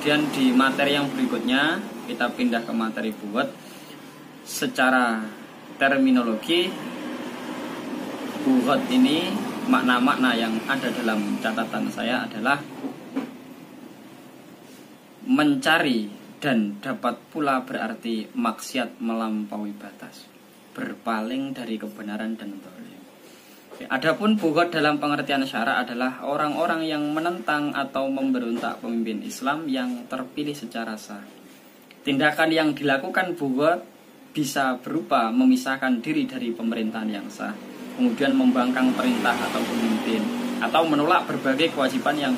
Kemudian di materi yang berikutnya kita pindah ke materi buhut. Secara terminologi, buhut ini makna-makna yang ada dalam catatan saya adalah mencari, dan dapat pula berarti maksiat melampaui batas, berpaling dari kebenaran dan zalim. Adapun buhut dalam pengertian syara adalah orang-orang yang menentang atau memberontak pemimpin Islam yang terpilih secara sah. Tindakan yang dilakukan buhut bisa berupa memisahkan diri dari pemerintahan yang sah, kemudian membangkang perintah atau pemimpin, atau menolak berbagai kewajiban yang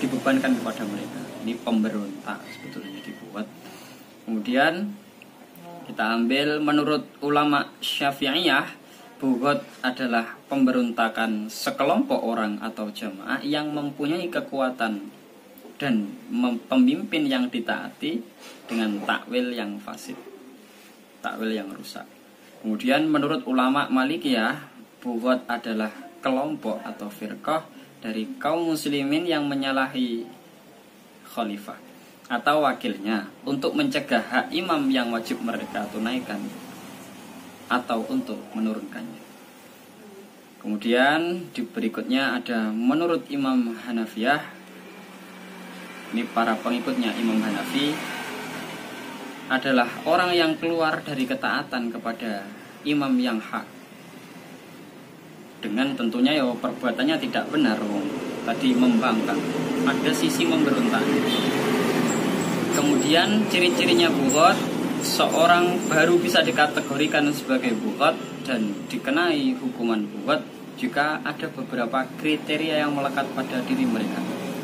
dibebankan kepada mereka. Ini pemberontak sebetulnya dibuat. Kemudian kita ambil menurut ulama Syafi'iyah, buhut adalah pemberontakan sekelompok orang atau jamaah yang mempunyai kekuatan dan pemimpin yang ditaati dengan takwil yang fasid, takwil yang rusak. Kemudian menurut ulama Malikiyah, buhut adalah kelompok atau firqah dari kaum muslimin yang menyalahi khalifah atau wakilnya untuk mencegah hak imam yang wajib mereka tunaikan atau untuk menurunkannya. Kemudian di berikutnya ada menurut Imam Hanafiyah, ini para pengikutnya Imam Hanafi adalah orang yang keluar dari ketaatan kepada imam yang hak, dengan tentunya perbuatannya tidak benar, tadi membangkang, ada sisi memberontak. Kemudian ciri-cirinya buhut, seorang baru bisa dikategorikan sebagai buhut dan dikenai hukuman buhut jika ada beberapa kriteria yang melekat pada diri mereka.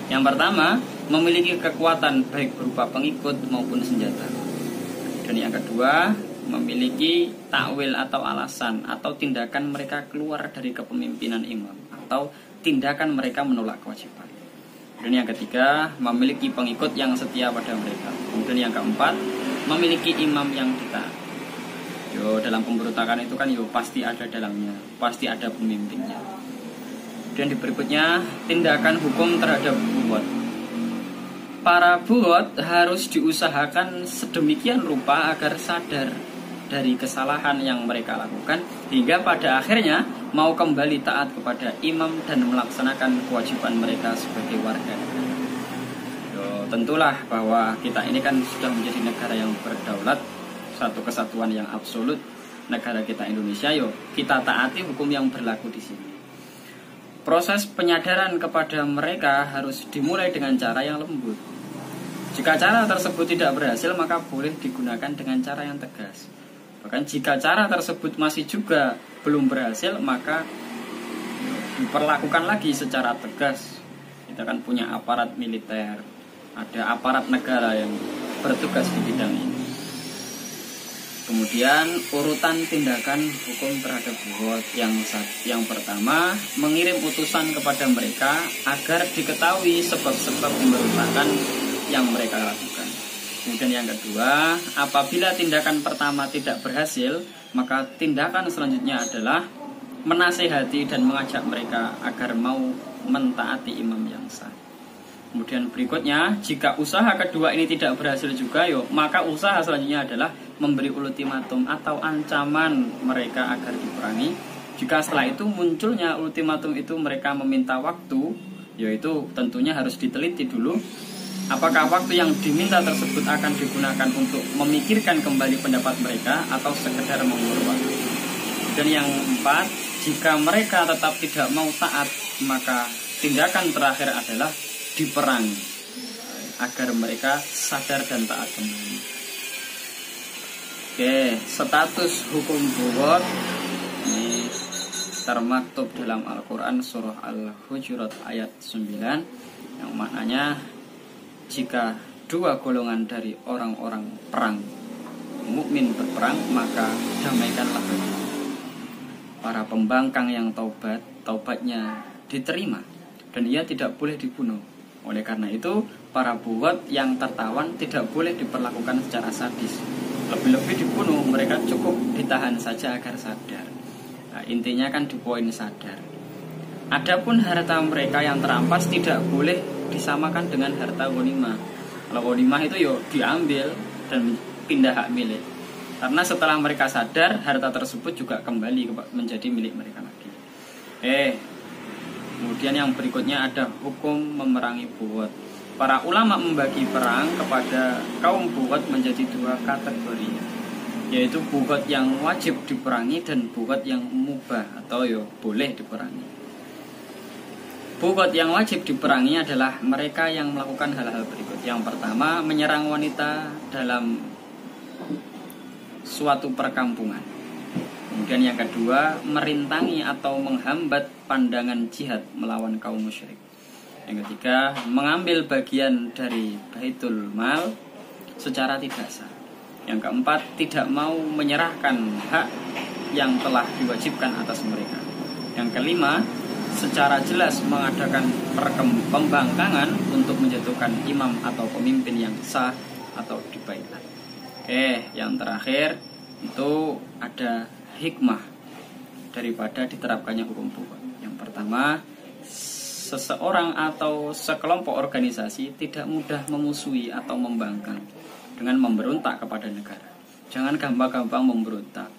Yang pertama, memiliki kekuatan baik berupa pengikut maupun senjata. Dan yang kedua, memiliki takwil atau alasan atau tindakan mereka keluar dari kepemimpinan imam atau tindakan mereka menolak kewajiban. Dan yang ketiga, memiliki pengikut yang setia pada mereka. Kemudian yang keempat, memiliki imam yang ditaati. Dalam pemberontakan itu kan pasti ada dalamnya, pasti ada pemimpinnya. Dan di berikutnya, tindakan hukum terhadap buhut. Para buhut harus diusahakan sedemikian rupa agar sadar dari kesalahan yang mereka lakukan, hingga pada akhirnya mau kembali taat kepada imam dan melaksanakan kewajiban mereka sebagai warga negara. Tentulah bahwa kita ini kan sudah menjadi negara yang berdaulat, satu kesatuan yang absolut, negara kita Indonesia. Kita taati hukum yang berlaku di sini. Proses penyadaran kepada mereka harus dimulai dengan cara yang lembut. Jika cara tersebut tidak berhasil, maka boleh digunakan dengan cara yang tegas. Bahkan jika cara tersebut masih juga belum berhasil, maka diperlakukan lagi secara tegas. Kita kan punya aparat militer, ada aparat negara yang bertugas di bidang ini. Kemudian urutan tindakan hukum terhadap buhut. Yang pertama, mengirim utusan kepada mereka agar diketahui sebab-sebab pemberontakan yang mereka lakukan. Kemudian yang kedua, apabila tindakan pertama tidak berhasil, maka tindakan selanjutnya adalah menasihati dan mengajak mereka agar mau mentaati imam yang sah. Kemudian berikutnya, jika usaha kedua ini tidak berhasil juga, maka usaha selanjutnya adalah memberi ultimatum atau ancaman mereka agar diperangi. Jika setelah itu munculnya ultimatum itu mereka meminta waktu, yaitu tentunya harus diteliti dulu apakah waktu yang diminta tersebut akan digunakan untuk memikirkan kembali pendapat mereka atau sekedar mengulur waktu. Dan yang keempat, jika mereka tetap tidak mau taat, maka tindakan terakhir adalah diperangi agar mereka sadar dan taat kembali. Status hukum buhut ini termaktub dalam Al-Quran surah Al-Hujurat ayat 9, yang maknanya jika dua golongan dari orang-orang perang mukmin berperang, maka damaikanlah mereka. Para pembangkang yang taubatnya diterima dan ia tidak boleh dibunuh. Oleh karena itu, para buhut yang tertawan tidak boleh diperlakukan secara sadis. Lebih-lebih dibunuh, mereka cukup ditahan saja agar sadar. Intinya kan di poin sadar. Adapun harta mereka yang terampas tidak boleh disamakan dengan harta ghanimah. Kalau ghanimah itu yo diambil dan pindah hak milik. Karena setelah mereka sadar, harta tersebut juga kembali menjadi milik mereka lagi. Kemudian yang berikutnya ada hukum memerangi bughot. Para ulama membagi perang kepada kaum bughot menjadi dua kategori, yaitu bughot yang wajib diperangi dan bughot yang mubah atau boleh diperangi. Bughot yang wajib diperangi adalah mereka yang melakukan hal-hal berikut. Yang pertama, menyerang wanita dalam suatu perkampungan. Kemudian yang kedua, merintangi atau menghambat pandangan jihad melawan kaum musyrik. Yang ketiga, mengambil bagian dari baitul mal secara tidak sah. Yang keempat, tidak mau menyerahkan hak yang telah diwajibkan atas mereka. Yang kelima, secara jelas mengadakan pembangkangan untuk menjatuhkan imam atau pemimpin yang sah atau dibaiat. Yang terakhir itu ada hikmah daripada diterapkannya hukum bughot. Yang pertama, seseorang atau sekelompok organisasi tidak mudah memusuhi atau membangkang dengan memberontak kepada negara. Jangan gampang-gampang memberontak.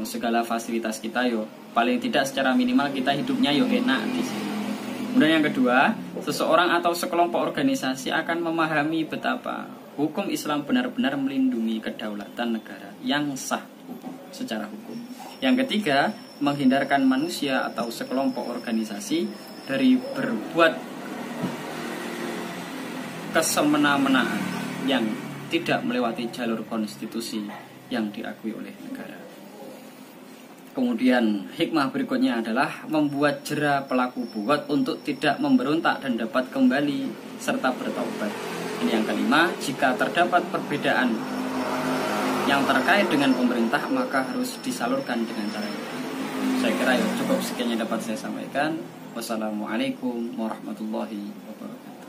Segala fasilitas kita paling tidak secara minimal kita hidupnya enak di sini. Kemudian yang kedua, seseorang atau sekelompok organisasi akan memahami betapa hukum Islam benar-benar melindungi kedaulatan negara yang sah secara hukum. Yang ketiga, menghindarkan manusia atau sekelompok organisasi dari berbuat kesemena-menaan yang tidak melewati jalur konstitusi yang diakui oleh negara. Kemudian hikmah berikutnya adalah membuat jera pelaku bughot untuk tidak memberontak dan dapat kembali serta bertaubat. Ini yang kelima, jika terdapat perbedaan yang terkait dengan pemerintah maka harus disalurkan dengan cara itu. Saya kira cukup sekian yang dapat saya sampaikan. Wassalamualaikum warahmatullahi wabarakatuh.